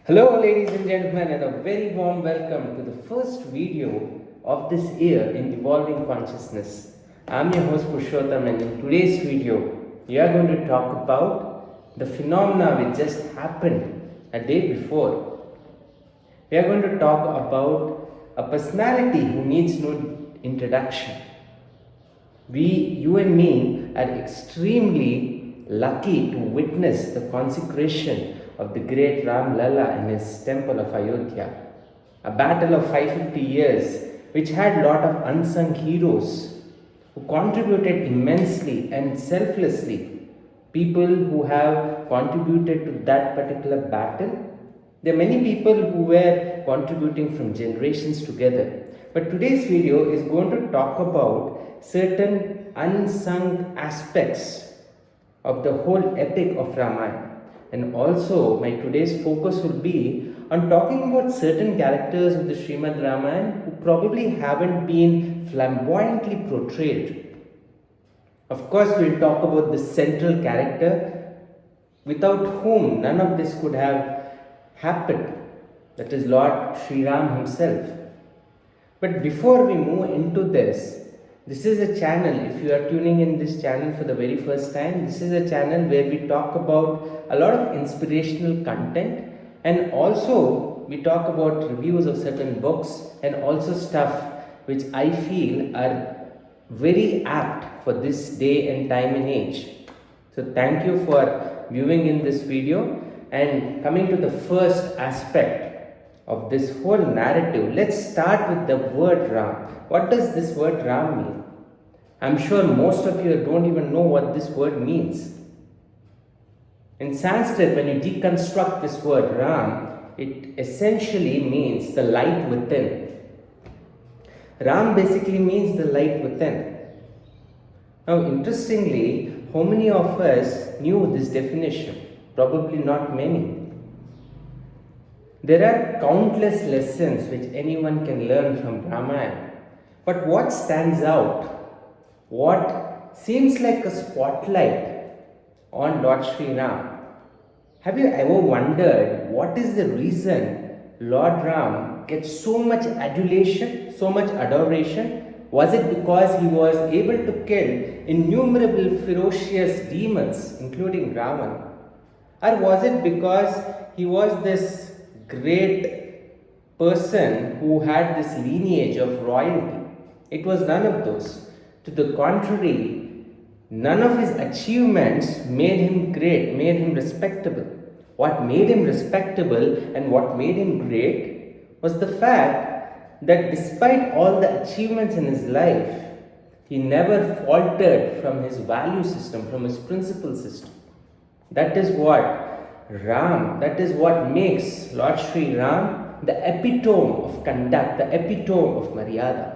Hello, ladies and gentlemen, and a very warm welcome to the first video of this year in Evolving Consciousness. I'm your host Purushottam, and in today's video, we are going to talk about the phenomena which just happened a day before. We are going to talk about a personality who needs no introduction. You and me, are extremely lucky to witness the consecration of the great Ram Lalla in his temple of Ayodhya. A battle of 550 years which had a lot of unsung heroes who contributed immensely and selflessly. People who have contributed to that particular battle. There are many people who were contributing from generations together. But today's video is going to talk about certain unsung aspects of the whole epic of Ramayana. And also, my today's focus will be on talking about certain characters of the Srimad Ramayana who probably haven't been flamboyantly portrayed. Of course, we'll talk about the central character without whom none of this could have happened. That is Lord Shri Ram himself. But before we move into this is a channel, if you are tuning in this channel for the very first time, this is a channel where we talk about a lot of inspirational content, and also we talk about reviews of certain books and also stuff which I feel are very apt for this day and time and age. So thank you for viewing in this video, and coming to the first aspect of this whole narrative, let's start with the word Ram. What does this word Ram mean? I'm sure most of you don't even know what this word means. In Sanskrit, when you deconstruct this word Ram, it essentially means the light within. Ram basically means the light within. Now, interestingly, how many of us knew this definition? Probably not many. There are countless lessons which anyone can learn from Ramayana. But what stands out, what seems like a spotlight on Lord Shri Ram? Have you ever wondered what is the reason Lord Ram gets so much adulation, so much adoration? Was it because he was able to kill innumerable ferocious demons, including Ravana? Or was it because he was this great person who had this lineage of royalty? It was none of those. To the contrary, none of his achievements made him great, made him respectable. What made him respectable and what made him great was the fact that despite all the achievements in his life, he never faltered from his value system, from his principle system. That is what makes Lord Shri Ram the epitome of conduct, the epitome of Maryada.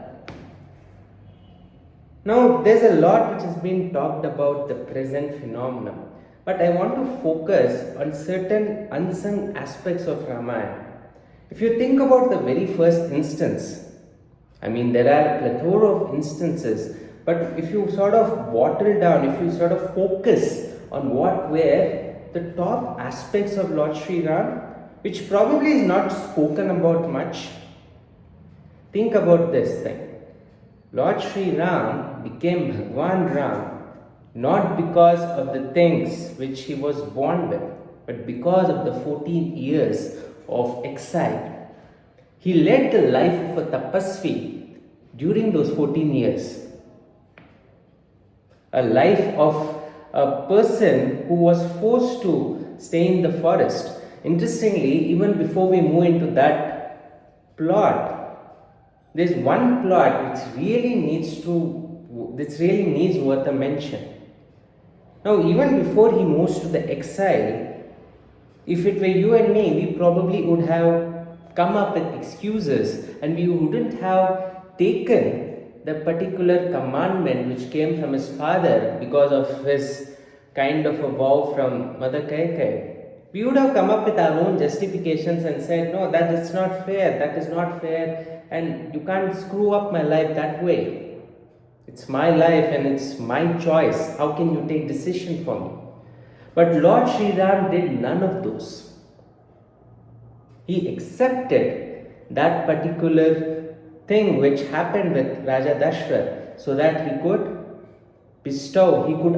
Now, there's a lot which has been talked about the present phenomenon, but I want to focus on certain unsung aspects of Ramayana. If you think about the very first instance, there are plethora of instances, but if you sort of bottle down, if you sort of focus on what were the top aspects of Lord Shri Ram, which probably is not spoken about much, think about this thing. Lord Shri Ram became Bhagwan Ram not because of the things which he was born with, but because of the 14 years of exile. He led the life of a tapasvi during those 14 years. A life of a person who was forced to stay in the forest. Interestingly, even before we move into that plot, there's one plot which really needs worth a mention. Now, even before he moves to the exile, if it were you and me, we probably would have come up with excuses and we wouldn't have taken the particular commandment which came from his father because of his kind of a vow from Mother Kaikai. We would have come up with our own justifications and said, no, that is not fair, and you can't screw up my life that way. It's my life and it's my choice. How can you take decision for me? But Lord Shri Ram did none of those. He accepted that particular thing which happened with Raja Dashrath so that he could bestow, he could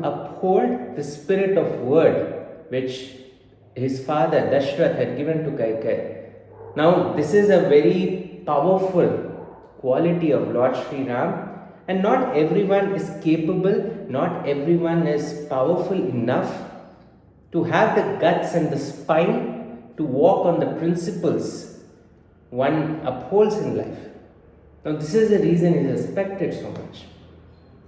uphold the spirit of word which his father Dashrath had given to Kaikai. Now, this is a very powerful quality of Lord Shri Ram, and not everyone is capable, not everyone is powerful enough to have the guts and the spine to walk on the principles one upholds in life. Now, this is the reason he is respected so much.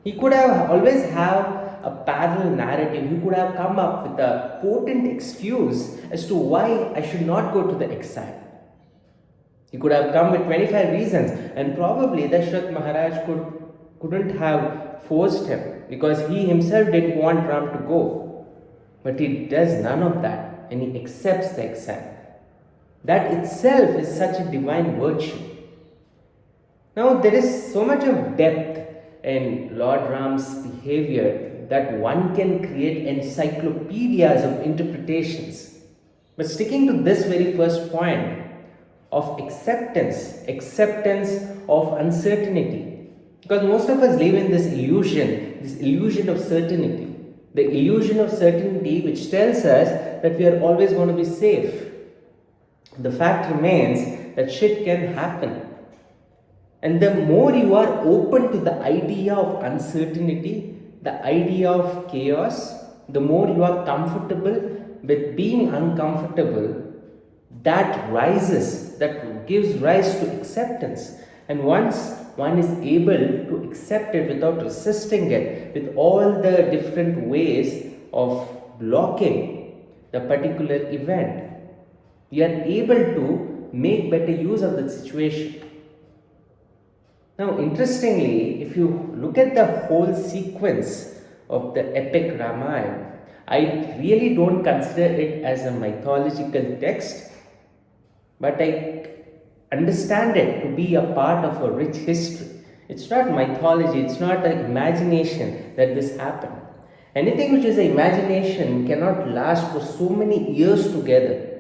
He could have always have a parallel narrative. He could have come up with a potent excuse as to why I should not go to the exile. He could have come with 25 reasons, and probably Dashrath Maharaj couldn't have forced him because he himself didn't want Ram to go. But he does none of that and he accepts the exile. That itself is such a divine virtue. Now, there is so much of depth in Lord Ram's behavior that one can create encyclopedias of interpretations. But sticking to this very first point of acceptance of uncertainty, because most of us live in this illusion of certainty. The illusion of certainty which tells us that we are always going to be safe. The fact remains that shit can happen. And the more you are open to the idea of uncertainty, the idea of chaos, the more you are comfortable with being uncomfortable, that gives rise to acceptance. And once one is able to accept it without resisting it, with all the different ways of blocking the particular event, we are able to make better use of the situation. Now, interestingly, if you look at the whole sequence of the epic Ramayana, I really don't consider it as a mythological text, but I understand it to be a part of a rich history. It's not mythology, it's not an imagination that this happened. Anything which is an imagination cannot last for so many years together.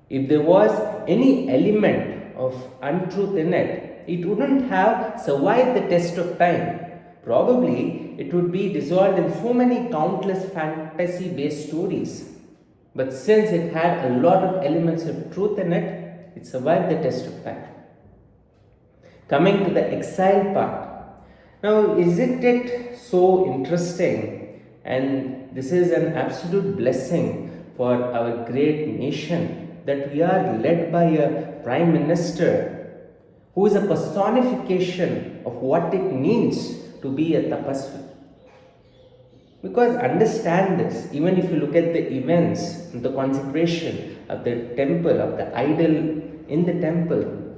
If there was any element of untruth in it, it wouldn't have survived the test of time. Probably it would be dissolved in so many countless fantasy-based stories. But since it had a lot of elements of truth in it, it survived the test of time. Coming to the exile part. Now, isn't it so interesting? And this is an absolute blessing for our great nation that we are led by a Prime Minister who is a personification of what it means to be a tapasvi. Because understand this, even if you look at the events, the consecration of the temple, of the idol in the temple,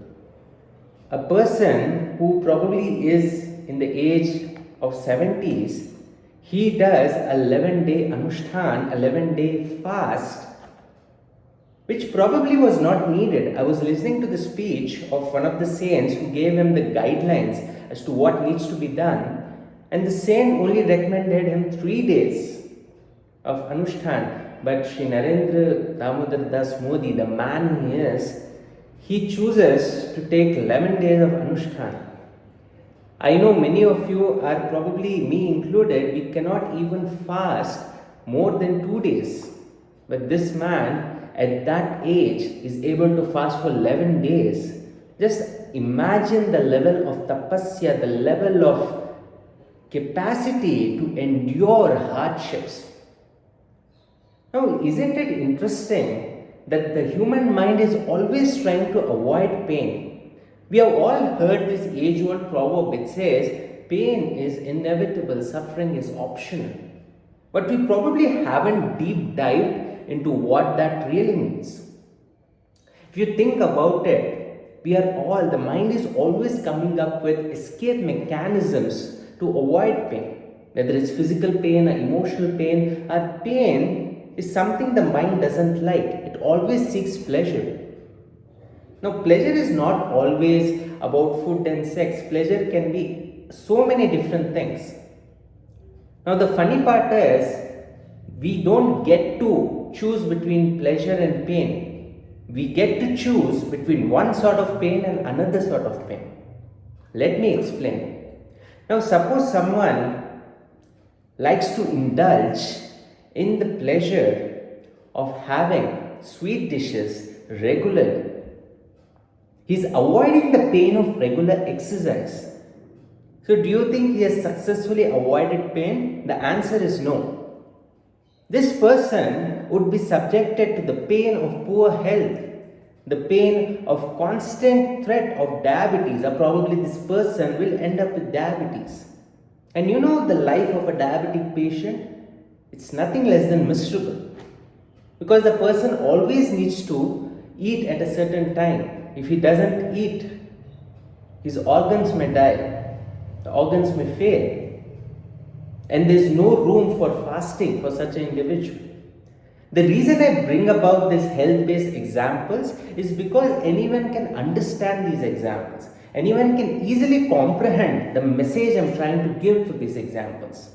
a person who probably is in the age of 70s, he does 11-day anushtan, 11-day fast, which probably was not needed. I was listening to the speech of one of the saints who gave him the guidelines as to what needs to be done, and the saint only recommended him 3 days of anushtan. But Shri Narendra Damodar Das Modi, the man he is, he chooses to take 11 days of anushtan. I know many of you are probably, me included, we cannot even fast more than 2 days. But this man at that age is able to fast for 11 days. Just imagine the level of tapasya, the level of capacity to endure hardships. Now, isn't it interesting that the human mind is always trying to avoid pain? We have all heard this age-old proverb which says, pain is inevitable, suffering is optional. But we probably haven't deep dived into what that really means. If you think about it, the mind is always coming up with escape mechanisms to avoid pain. Whether it's physical pain or emotional pain, or pain is something the mind doesn't like. It always seeks pleasure. Now, pleasure is not always about food and sex. Pleasure can be so many different things. Now, the funny part is, we don't get to choose between pleasure and pain. We get to choose between one sort of pain and another sort of pain. Let me explain. Now, suppose someone likes to indulge in the pleasure of having sweet dishes regularly. He's avoiding the pain of regular exercise. So, do you think he has successfully avoided pain? The answer is no. This person would be subjected to the pain of poor health, the pain of constant threat of diabetes, or probably this person will end up with diabetes. And you know the life of a diabetic patient? It's nothing less than miserable. Because the person always needs to eat at a certain time. If he doesn't eat, his organs may die, the organs may fail. And there is no room for fasting for such an individual. The reason I bring about these health-based examples is because anyone can understand these examples. Anyone can easily comprehend the message I'm trying to give through these examples.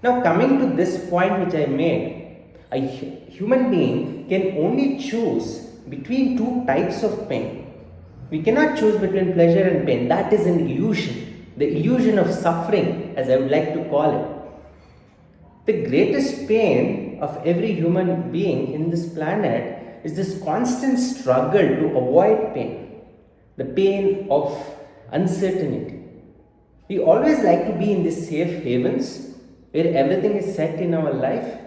Now, coming to this point which I made, a human being can only choose between two types of pain. We cannot choose between pleasure and pain. That is an illusion. The illusion of suffering, as I would like to call it. The greatest pain of every human being in this planet is this constant struggle to avoid pain, the pain of uncertainty. We always like to be in these safe havens where everything is set in our life,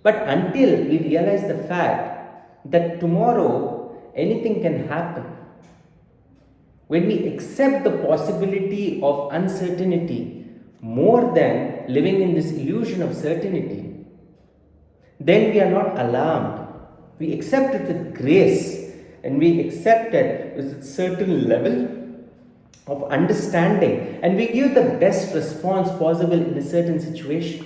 but until we realize the fact that tomorrow anything can happen. When we accept the possibility of uncertainty more than living in this illusion of certainty, then we are not alarmed. We accept it with grace and we accept it with a certain level of understanding and we give the best response possible in a certain situation.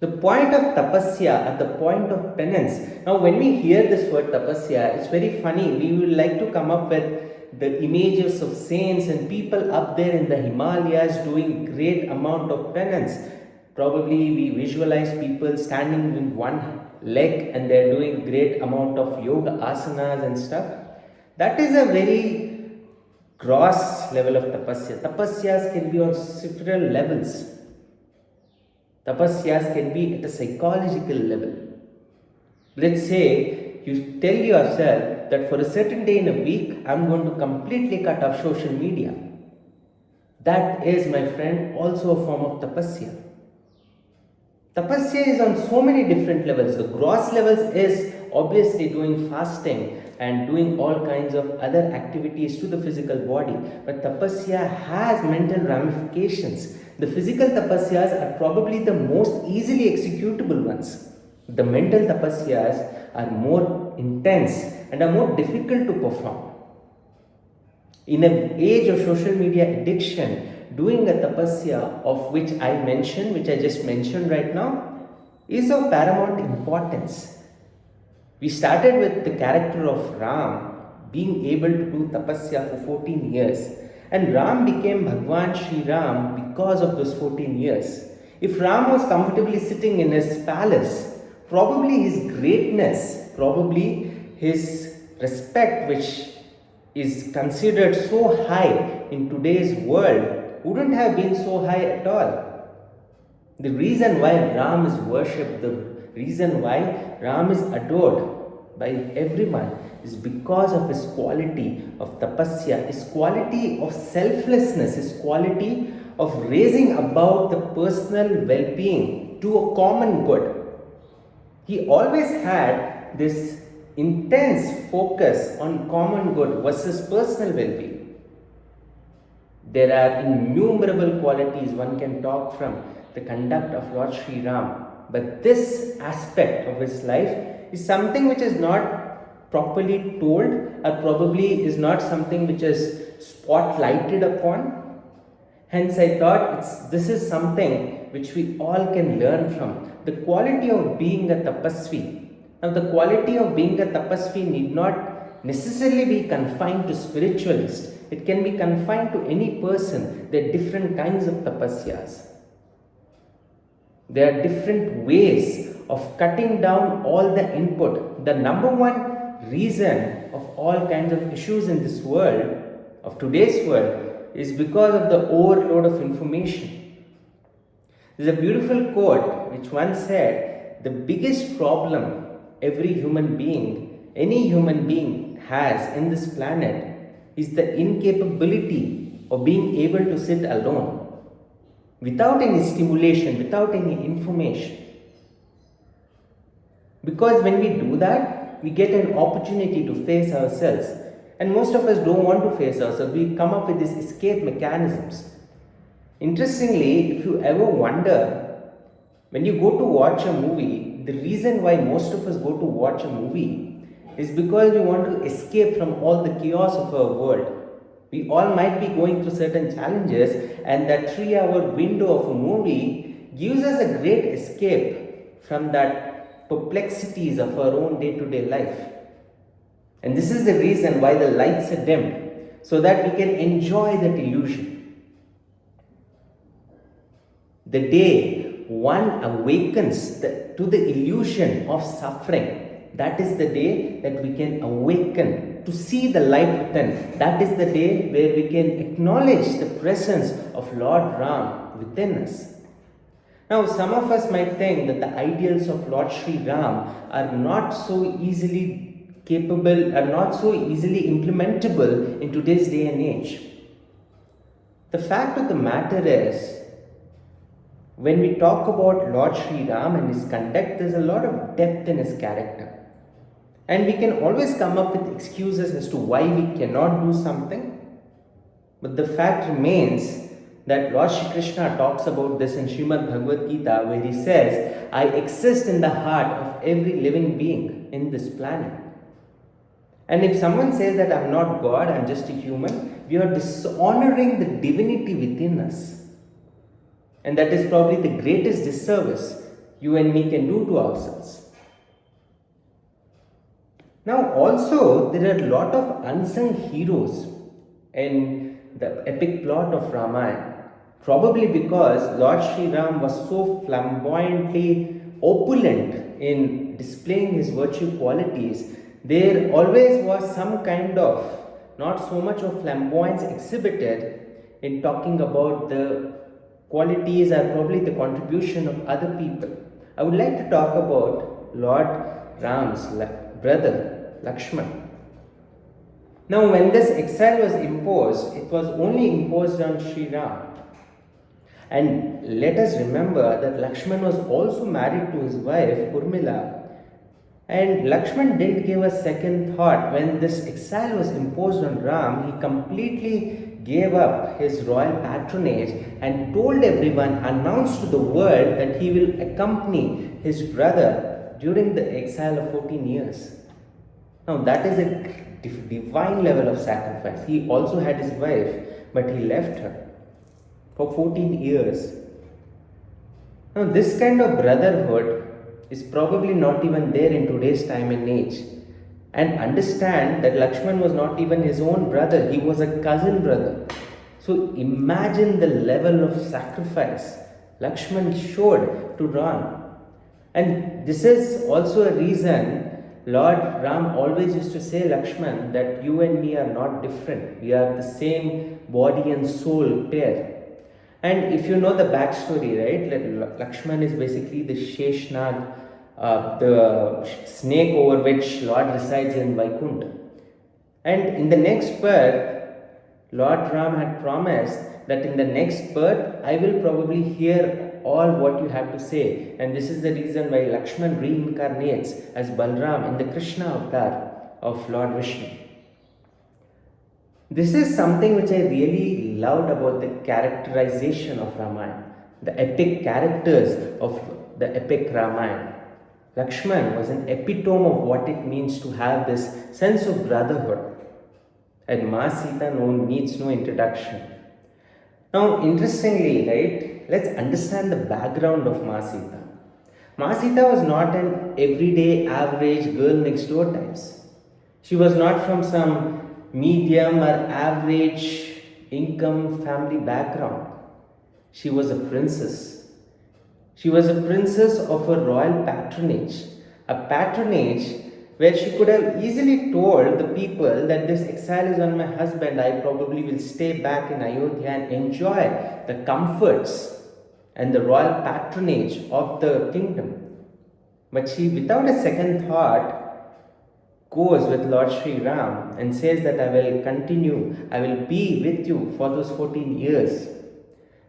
The point of tapasya at the point of penance. Now, when we hear this word tapasya, it's very funny. We would like to come up with the images of saints and people up there in the Himalayas doing great amount of penance. Probably we visualize people standing with one leg and they're doing great amount of yoga asanas and stuff. That is a very gross level of tapasya. Tapasyas can be on several levels. Tapasyas can be at a psychological level. Let's say you tell yourself that for a certain day in a week, I'm going to completely cut off social media. That is, my friend, also a form of tapasya. Tapasya is on so many different levels. The gross levels is obviously doing fasting and doing all kinds of other activities to the physical body. But tapasya has mental ramifications. The physical tapasyas are probably the most easily executable ones. The mental tapasyas are more intense and are more difficult to perform. In an age of social media addiction, doing a tapasya of which I just mentioned right now, is of paramount importance. We started with the character of Ram being able to do tapasya for 14 years. And Ram became Bhagwan Shri Ram because of those 14 years. If Ram was comfortably sitting in his palace, probably his greatness, probably his respect, which is considered so high in today's world, wouldn't have been so high at all. The reason why Ram is worshipped, the reason why Ram is adored by everyone is because of his quality of tapasya, his quality of selflessness, his quality of raising about the personal well-being to a common good. He always had this intense focus on common good versus personal well-being. There are innumerable qualities one can talk from the conduct of Lord Shri Ram, but this aspect of his life is something which is not properly told, or probably is not something which is spotlighted upon. Hence, I thought this is something which we all can learn from. The quality of being a tapasvi. Now, the quality of being a tapasvi need not necessarily be confined to spiritualists. It can be confined to any person. There are different kinds of tapasyas. There are different ways of cutting down all the input. The number one reason of all kinds of issues in this world, of today's world, is because of the overload of information. There's a beautiful quote which once said, the biggest problem every human being, any human being has in this planet is the incapability of being able to sit alone without any stimulation, without any information. Because when we do that, we get an opportunity to face ourselves. And most of us don't want to face ourselves. We come up with these escape mechanisms. Interestingly, if you ever wonder, when you go to watch a movie, the reason why most of us go to watch a movie is because we want to escape from all the chaos of our world. We all might be going through certain challenges, and that 3-hour window of a movie gives us a great escape from that perplexities of our own day-to-day life. And this is the reason why the lights are dimmed, so that we can enjoy that illusion. The day one awakens to the illusion of suffering, that is the day that we can awaken to see the light within. That is the day where we can acknowledge the presence of Lord Ram within us. Now, some of us might think that the ideals of Lord Shri Ram are not so easily capable, are not so easily implementable in today's day and age. The fact of the matter is, when we talk about Lord Shri Ram and his conduct, there's a lot of depth in his character. And we can always come up with excuses as to why we cannot do something. But the fact remains that Lord Shri Krishna talks about this in Srimad Bhagavad Gita, where he says, I exist in the heart of every living being in this planet. And if someone says that I'm not God, I'm just a human, we are dishonoring the divinity within us. And that is probably the greatest disservice you and me can do to ourselves. Now also, there are a lot of unsung heroes in the epic plot of Ramayana. Probably because Lord Shri Ram was so flamboyantly opulent in displaying his virtue qualities, there always was some kind of, not so much of flamboyance exhibited in talking about the qualities or probably the contribution of other people. I would like to talk about Lord Ram's brother, Lakshman. Now, when this exile was imposed, it was only imposed on Shri Ram. And let us remember that Lakshman was also married to his wife, Urmila. And Lakshman didn't give a second thought. When this exile was imposed on Ram, he completely gave up his royal patronage and told everyone, announced to the world that he will accompany his brother during the exile of 14 years. Now that is a divine level of sacrifice. He also had his wife, but he left her for 14 years. Now this kind of brotherhood is probably not even there in today's time and age. And understand that Lakshman was not even his own brother, he was a cousin brother. So imagine the level of sacrifice Lakshman showed to Ram. And this is also a reason Lord Ram always used to say, Lakshman, that you and me are not different. We are the same body and soul pair. And if you know the backstory, right, Lakshman is basically the Sheshnag, the snake over which Lord resides in Vaikuntha. And in the next birth, Lord Ram had promised that in the next birth, I will probably hear all what you have to say. And this is the reason why Lakshman reincarnates as Balram in the Krishna avatar of Lord Vishnu. This is something which I really loved about the characterization of Ramayana, the epic characters of the epic Ramayana. Lakshman was an epitome of what it means to have this sense of brotherhood. And Ma Sita needs no introduction. Now, interestingly, right, let's understand the background of Ma Sita. Ma Sita was not an everyday average girl next door types. She was not from some medium or average income family background. She was a princess. She was a princess of a royal a patronage where she could have easily told the people that this exile is on my husband, I probably will stay back in Ayodhya and enjoy the comforts and the royal patronage of the kingdom. But she, without a second thought, goes with Lord Shri Ram and says that I will continue, I will be with you for those 14 years.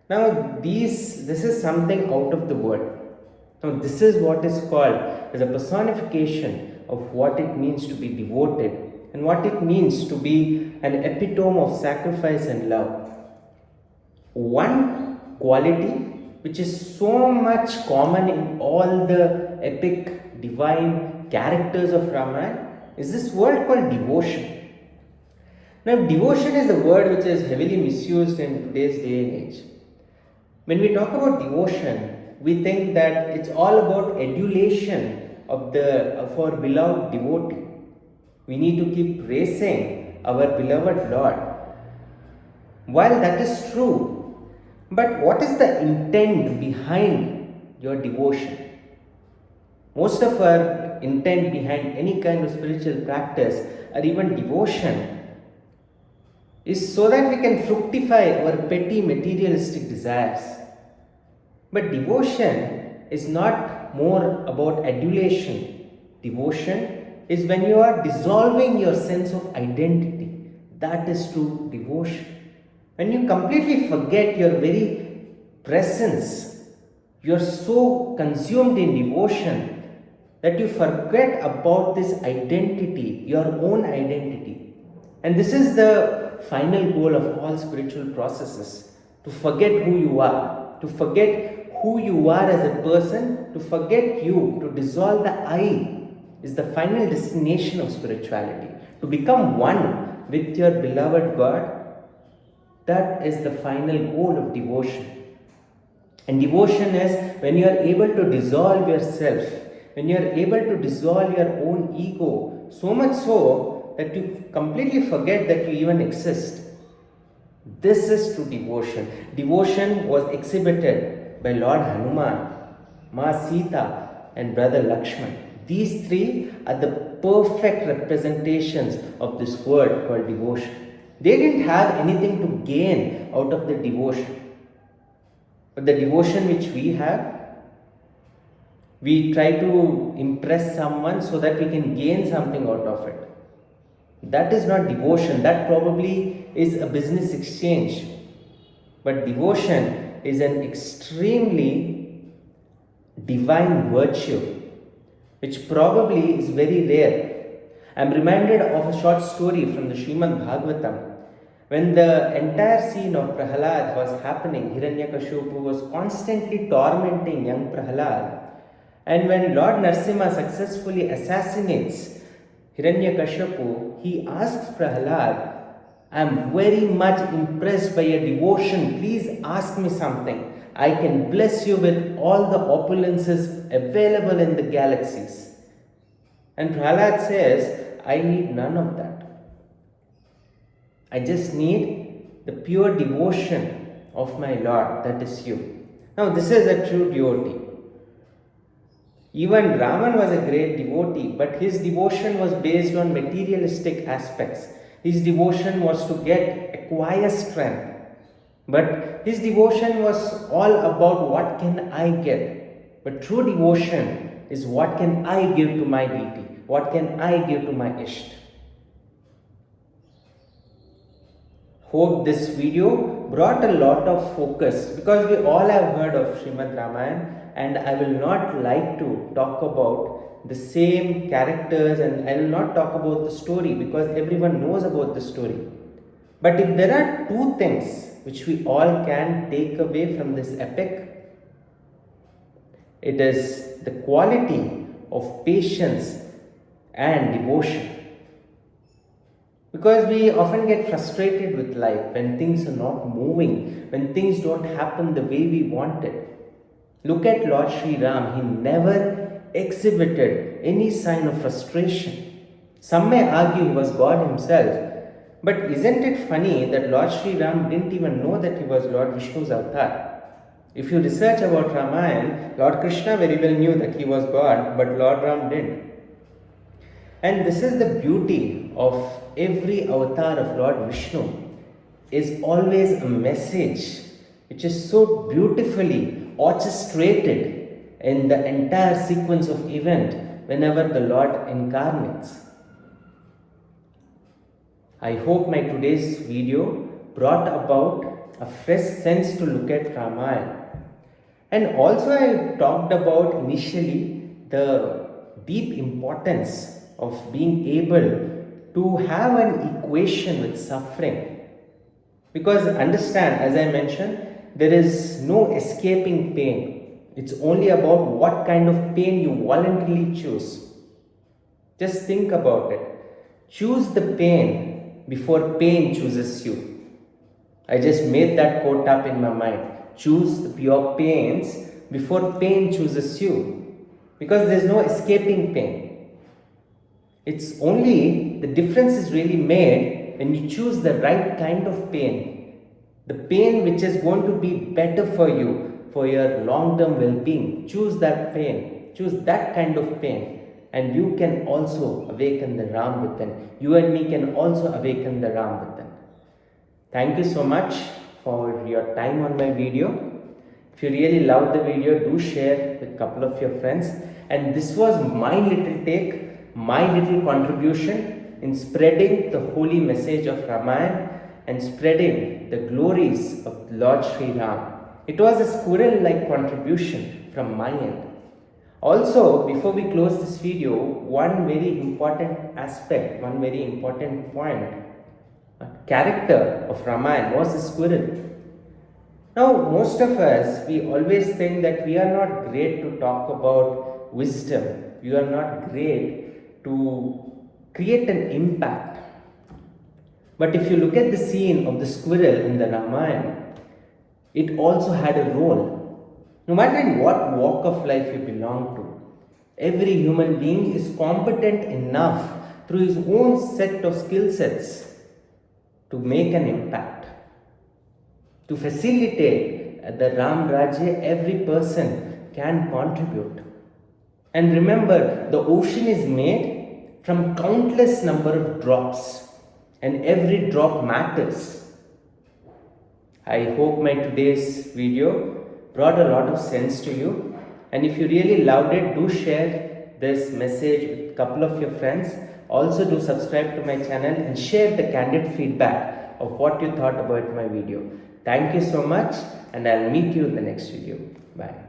Now, this is something out of the world. Now, this is what is called as a personification of what it means to be devoted and what it means to be an epitome of sacrifice and love. One quality which is so much common in all the epic divine characters of Ramayana is this word called devotion. Now, devotion is a word which is heavily misused in today's day and age. When we talk about devotion, we think that it's all about adulation of our beloved devotee. We need to keep praising our beloved Lord. While that is true, but what is the intent behind your devotion? Most of our intent behind any kind of spiritual practice or even devotion is so that we can fructify our petty materialistic desires. But devotion is not more about adulation. Devotion is when you are dissolving your sense of identity. That is true devotion. When you completely forget your very presence, you are so consumed in devotion that you forget about this identity, your own identity. And this is the final goal of all spiritual processes, to forget who you are, to forget who you are as a person, to forget you, to dissolve the I is the final destination of spirituality. To become one with your beloved God, that is the final goal of devotion. And devotion is when you are able to dissolve yourself, when you are able to dissolve your own ego, so much so that you completely forget that you even exist. This is true devotion. Devotion was exhibited by Lord Hanuman, Ma Sita, and brother Lakshman. These three are the perfect representations of this word called devotion. They didn't have anything to gain out of the devotion. But the devotion which we have, we try to impress someone so that we can gain something out of it. That is not devotion. That probably is a business exchange. But devotion is an extremely divine virtue, which probably is very rare. I am reminded of a short story from the Srimad Bhagavatam. When the entire scene of Prahalad was happening, Hiranyakashipu was constantly tormenting young Prahalad. And when Lord Narsimha successfully assassinates Hiranyakashipu, he asks Prahalad, I am very much impressed by your devotion. Please ask me something. I can bless you with all the opulences available in the galaxies. And Prahalad says, I need none of that. I just need the pure devotion of my Lord, that is you. Now, this is a true devotee. Even Raman was a great devotee, but his devotion was based on materialistic aspects. His devotion was to acquire strength. But his devotion was all about what can I get. But true devotion is what can I give to my deity, what can I give to my Ishta. Hope this video brought a lot of focus, because we all have heard of Srimad Ramayana, and I will not like to talk about the same characters, and I will not talk about the story because everyone knows about the story. But if there are two things which we all can take away from this epic, it is the quality of patience and devotion. Because we often get frustrated with life when things are not moving, when things don't happen the way we want it. Look at Lord Shri Ram. He never exhibited any sign of frustration. Some may argue he was God himself. But isn't it funny that Lord Shri Ram didn't even know that he was Lord Vishnu's avatar? If you research about Ramayana, Lord Krishna very well knew that he was God, but Lord Ram didn't. And this is the beauty of every avatar of Lord Vishnu, is always a message which is so beautifully orchestrated in the entire sequence of event whenever the Lord incarnates. I hope my today's video brought about a fresh sense to look at Ramayana. And also I talked about initially the deep importance of being able to have an equation with suffering. Because understand, as I mentioned, there is no escaping pain. It's only about what kind of pain you voluntarily choose. Just think about it. Choose the pain before pain chooses you. I just made that quote up in my mind. Choose your pains before pain chooses you. Because there's no escaping pain. It's only the difference is really made when you choose the right kind of pain. The pain which is going to be better for you, for your long-term well-being. Choose that pain. Choose that kind of pain. And you can also awaken the Ram within. You and me can also awaken the Ram within. Thank you so much for your time on my video. If you really loved the video, do share with a couple of your friends. And this was my little take, my little contribution in spreading the holy message of Ramayana and spreading the glories of Lord Shri Ram. It was a squirrel-like contribution from my end. Also, before we close this video, one very important aspect, one very important point, a character of Ramayana was a squirrel. Now, most of us, we always think that we are not great to talk about wisdom. We are not great to create an impact. But if you look at the scene of the squirrel in the Ramayana, it also had a role. No matter in what walk of life you belong to, every human being is competent enough through his own set of skill sets to make an impact. To facilitate the Ram Rajya, every person can contribute. And remember, the ocean is made from countless number of drops, and every drop matters. I hope my today's video brought a lot of sense to you. And if you really loved it, do share this message with a couple of your friends. Also do subscribe to my channel and share the candid feedback of what you thought about my video. Thank you so much, and I'll meet you in the next video. Bye.